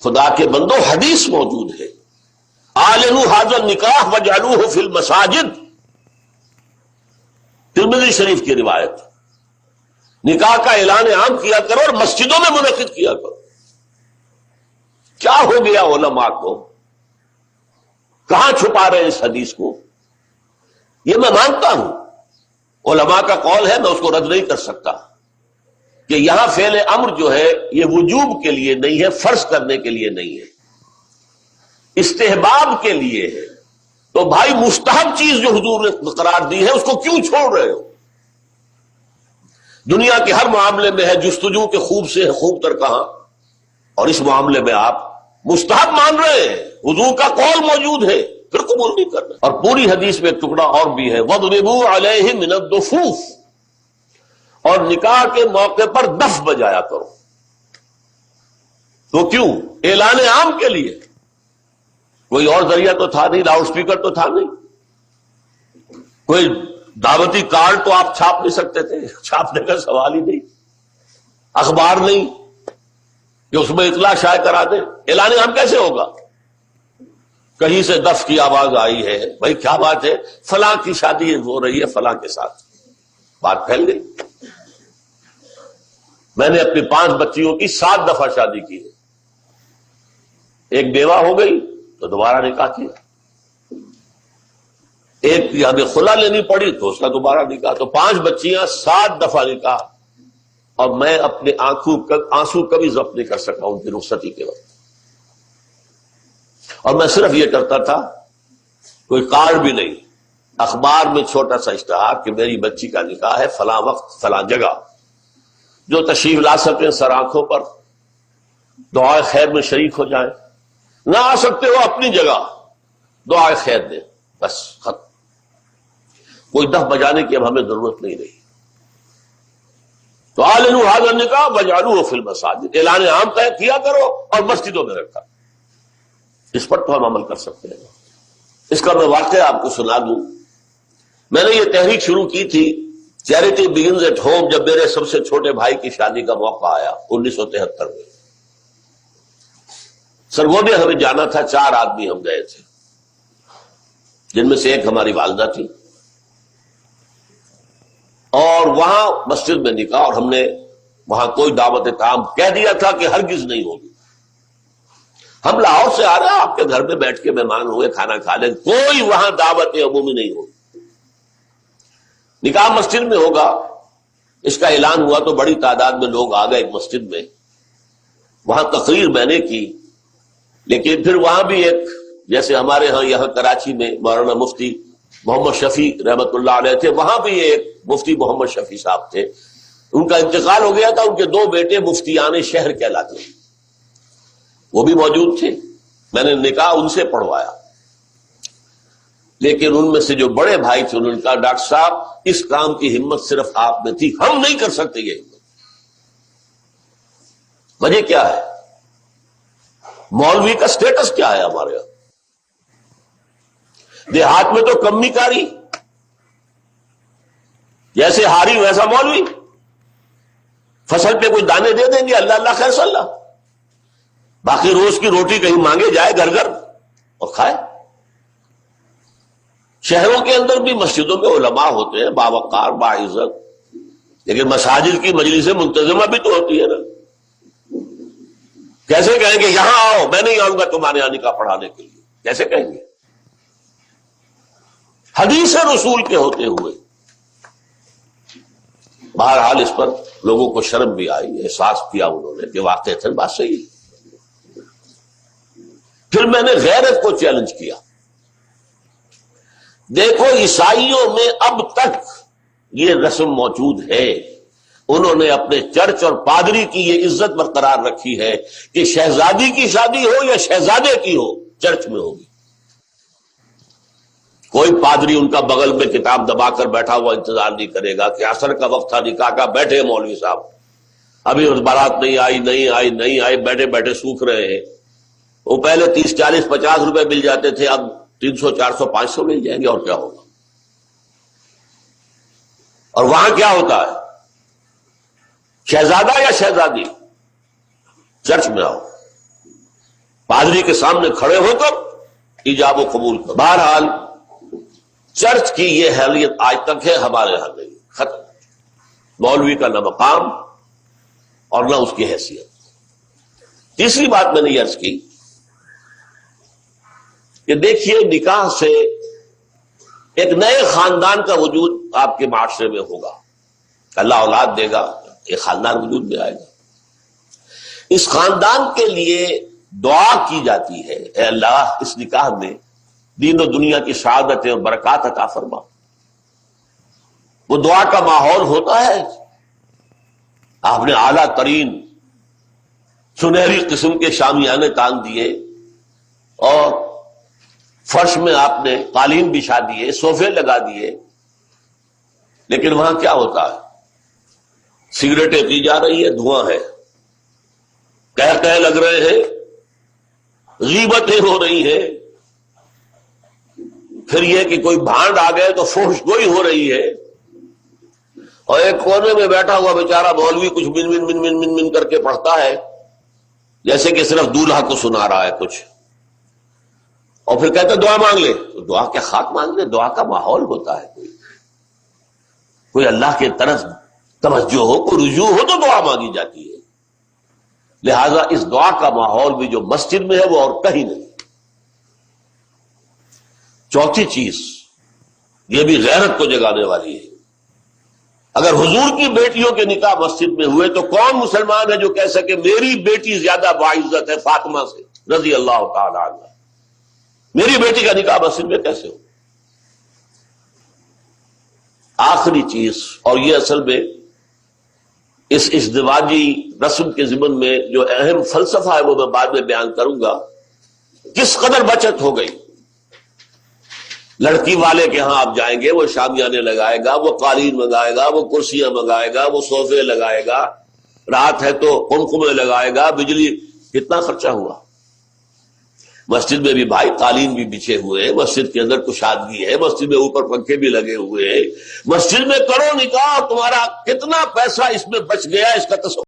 خدا کے بندو حدیث موجود ہے، اعلنوا ھذا النکاح واجعلوہ فی المساجد، ترمذی شریف کی روایت، نکاح کا اعلان عام کیا کرو اور مسجدوں میں منعقد کیا کرو۔ کیا ہو گیا علماء کو؟ کہاں چھپا رہے ہیں اس حدیث کو؟ یہ میں مانتا ہوں، علماء کا قول ہے، میں اس کو رد نہیں کر سکتا کہ یہاں فعل امر جو ہے یہ وجوب کے لیے نہیں ہے، فرض کرنے کے لیے نہیں ہے، استحباب کے لیے ہے۔ تو بھائی مستحب چیز جو حضور نے قرار دی ہے اس کو کیوں چھوڑ رہے ہو؟ دنیا کے ہر معاملے میں ہے جستجو کے خوب سے ہے خوب تر کہاں، اور اس معاملے میں آپ مستحب مان رہے ہیں، حضور کا قول موجود ہے پھر قبول نہیں کر رہے۔ اور پوری حدیث میں ایک ٹکڑا اور بھی ہے، وَاضْرِبُوا عَلَيْهِمْ مِنَ الدُّفُوفِ، اور نکاح کے موقع پر دف بجایا کرو۔ تو کیوں؟ اعلان عام کے لیے، کوئی اور ذریعہ تو تھا نہیں، لاؤڈ سپیکر تو تھا نہیں، کوئی دعوتی کارڈ تو آپ چھاپ نہیں سکتے تھے، چھاپنے کا سوال ہی نہیں، اخبار نہیں کہ اس میں اطلاع شائع کرا دیں۔ اعلان عام کیسے ہوگا؟ کہیں سے دف کی آواز آئی ہے، بھائی کیا بات ہے، فلاں کی شادی ہو رہی ہے فلاں کے ساتھ، بات پھیل گئی۔ میں نے اپنی 5 بچیوں کی 7 دفعہ شادی کی ہے، ایک بیوہ ہو گئی تو دوبارہ نکاح کیا، ایک کی ہمیں خلا لینی پڑی تو اس کا دوبارہ نکاح، تو 5 بچیاں 7 دفعہ نکاح، اور میں اپنے آنسو کبھی ضبط نہیں کر سکا ان کی رخصتی کے وقت۔ اور میں صرف یہ کرتا تھا، کوئی کارڈ بھی نہیں، اخبار میں چھوٹا سا اشتہار کہ میری بچی کا نکاح ہے فلاں وقت فلاں جگہ، جو تشریف لا سکتے سر آنکھوں پر دعائے خیر میں شریک ہو جائیں، نہ آ سکتے ہو اپنی جگہ دعائے خیر دیں، بس ختم۔ کوئی دف بجانے کی اب ہمیں ضرورت نہیں رہی۔ تو اعلنوا ھذا النکاح واجعلوہ فی المساجد، اعلان عام کیا کرو اور مسجدوں میں رکھا، اس پر تو ہم عمل کر سکتے ہیں۔ اس کا میں واقعہ آپ کو سنا دوں۔ میں نے یہ تحریک شروع کی تھی چیریٹی بگنز ایٹ ہوم جب میرے سب سے چھوٹے بھائی کی شادی کا موقع آیا 1973 میں۔ سرگودے ہمیں جانا تھا، 4 آدمی ہم گئے تھے، جن میں سے ایک ہماری والدہ تھی، اور وہاں مسجد میں نکاح، اور ہم نے وہاں کوئی دعوت عام کہہ دیا تھا کہ ہرگز نہیں ہوگی۔ ہم لاہور سے آ رہے ہیں، آپ کے گھر میں بیٹھ کے مہمان ہوئے، کھانا کھا لیں، کوئی وہاں دعوت عمومی نہیں ہوگی، نکاح مسجد میں ہوگا۔ اس کا اعلان ہوا تو بڑی تعداد میں لوگ آ گئے ایک مسجد میں، وہاں تقریر میں نے کی، لیکن پھر وہاں بھی ایک، جیسے ہمارے ہاں یہاں کراچی میں مولانا مفتی محمد شفیع رحمت اللہ علیہ تھے، وہاں بھی ایک مفتی محمد شفیع صاحب تھے، ان کا انتقال ہو گیا تھا، ان کے 2 بیٹے مفتیان شہر کہلاتے ہیں، وہ بھی موجود تھے، میں نے نکاح ان سے پڑھوایا۔ لیکن ان میں سے جو بڑے بھائی تھے انہوں نے کہا ڈاکٹر صاحب اس کام کی ہمت صرف آپ میں تھی، ہم نہیں کر سکتے یہ ہمت۔ وجہ کیا ہے؟ مولوی کا سٹیٹس کیا ہے ہمارے یہاں؟ دیہات میں تو کمی کاری، جیسے ہاری ویسا مولوی، فصل پہ کوئی دانے دے دیں گے، اللہ اللہ خیر صلی اللہ، باقی روز کی روٹی کہیں مانگے جائے گھر گھر اور کھائے۔ شہروں کے اندر بھی مسجدوں میں علماء ہوتے ہیں باوقار باعزت، لیکن مساجد کی مجلس منتظمہ بھی تو ہوتی ہے نا۔ کیسے کہیں گے یہاں آؤ، میں نہیں آؤں گا تمہارے یہاں نکاح پڑھانے کے لیے، کیسے کہیں گے؟ حدیث رسول کے ہوتے ہوئے۔ بہرحال اس پر لوگوں کو شرم بھی آئی، احساس کیا انہوں نے کہ واقعی بات صحیح ہے۔ پھر میں نے غیرت کو چیلنج کیا، دیکھو عیسائیوں میں اب تک یہ رسم موجود ہے، انہوں نے اپنے چرچ اور پادری کی یہ عزت برقرار رکھی ہے کہ شہزادی کی شادی ہو یا شہزادے کی ہو چرچ میں ہوگی۔ کوئی پادری ان کا بغل میں کتاب دبا کر بیٹھا ہوا انتظار نہیں کرے گا کہ عصر کا وقت تھا نکاح کا، بیٹھے مولوی صاحب ابھی بارات نہیں آئی، بیٹھے بیٹھے سوکھ رہے ہیں۔ وہ پہلے 30 40 50 روپے مل جاتے تھے، اب 300 400 500 مل جائیں گے، اور کیا ہوگا؟ اور وہاں کیا ہوتا ہے؟ شہزادہ یا شہزادی چرچ میں آؤ، پادری کے سامنے کھڑے ہو کر ایجاب و قبول کر. بہرحال چرچ کی یہ حیثیت آج تک ہے، ہمارے یہاں نہیں، ختم. مولوی کا نہ مقام اور نہ اس کی حیثیت. تیسری بات میں نے یہ عرض کی کہ دیکھیے نکاح سے ایک نئے خاندان کا وجود آپ کے معاشرے میں ہوگا. اللہ اولاد دے گا، ایک خاندان وجود میں آئے گا. اس خاندان کے لیے دعا کی جاتی ہے، اے اللہ اس نکاح میں دین و دنیا کی سعادت اور برکات عطا فرما. وہ دعا کا ماحول ہوتا ہے. آپ نے اعلیٰ ترین سنہری قسم کے شامیانے تان دیے اور فرش میں آپ نے قالین بچھا دیے، صوفے لگا دیے، لیکن وہاں کیا ہوتا ہے؟ سگریٹیں پی جا رہی ہے، دھواں ہے، کہہ لگ رہے ہیں، غیبتیں ہو رہی ہیں. پھر یہ کہ کوئی بھانڈ آ گئے تو فحش گوئی ہو رہی ہے، اور ایک کونے میں بیٹھا ہوا بیچارہ مولوی کچھ من من من من من من کر کے پڑھتا ہے جیسے کہ صرف دولہا کو سنا رہا ہے کچھ، اور پھر کہتے دعا مانگ لے. تو دعا کیا خاک مانگ لے؟ دعا کا ماحول ہوتا ہے، کوئی اللہ کے طرف توجہ ہو، کوئی رجوع ہو تو دعا مانگی جاتی ہے. لہذا اس دعا کا ماحول بھی جو مسجد میں ہے وہ اور کہیں نہیں. چوتھی چیز یہ بھی غیرت کو جگانے والی ہے. اگر حضور کی بیٹیوں کے نکاح مسجد میں ہوئے تو کون مسلمان ہے جو کہہ سکے میری بیٹی زیادہ باعزت ہے فاطمہ سے رضی اللہ تعالی عنہ؟ میری بیٹی کا نکاح مسجد میں کیسے ہو؟ آخری چیز، اور یہ اصل میں اس ازدواجی رسم کے ضمن میں جو اہم فلسفہ ہے وہ میں بعد میں بیان کروں گا. کس قدر بچت ہو گئی. لڑکی والے کے ہاں آپ جائیں گے، وہ شامیانے لگائے گا، وہ قالین منگائے گا، وہ کرسیاں منگائے گا، وہ صوفے لگائے گا، رات ہے تو قمقمے لگائے گا، بجلی. کتنا خرچہ ہوا. مسجد میں بھی بھائی قالین بھی بچھے ہوئے ہیں، مسجد کے اندر کشادگی ہے، مسجد میں اوپر پنکھے بھی لگے ہوئے ہیں، مسجد میں کرو نکاح. تمہارا کتنا پیسہ اس میں بچ گیا اس کا تصور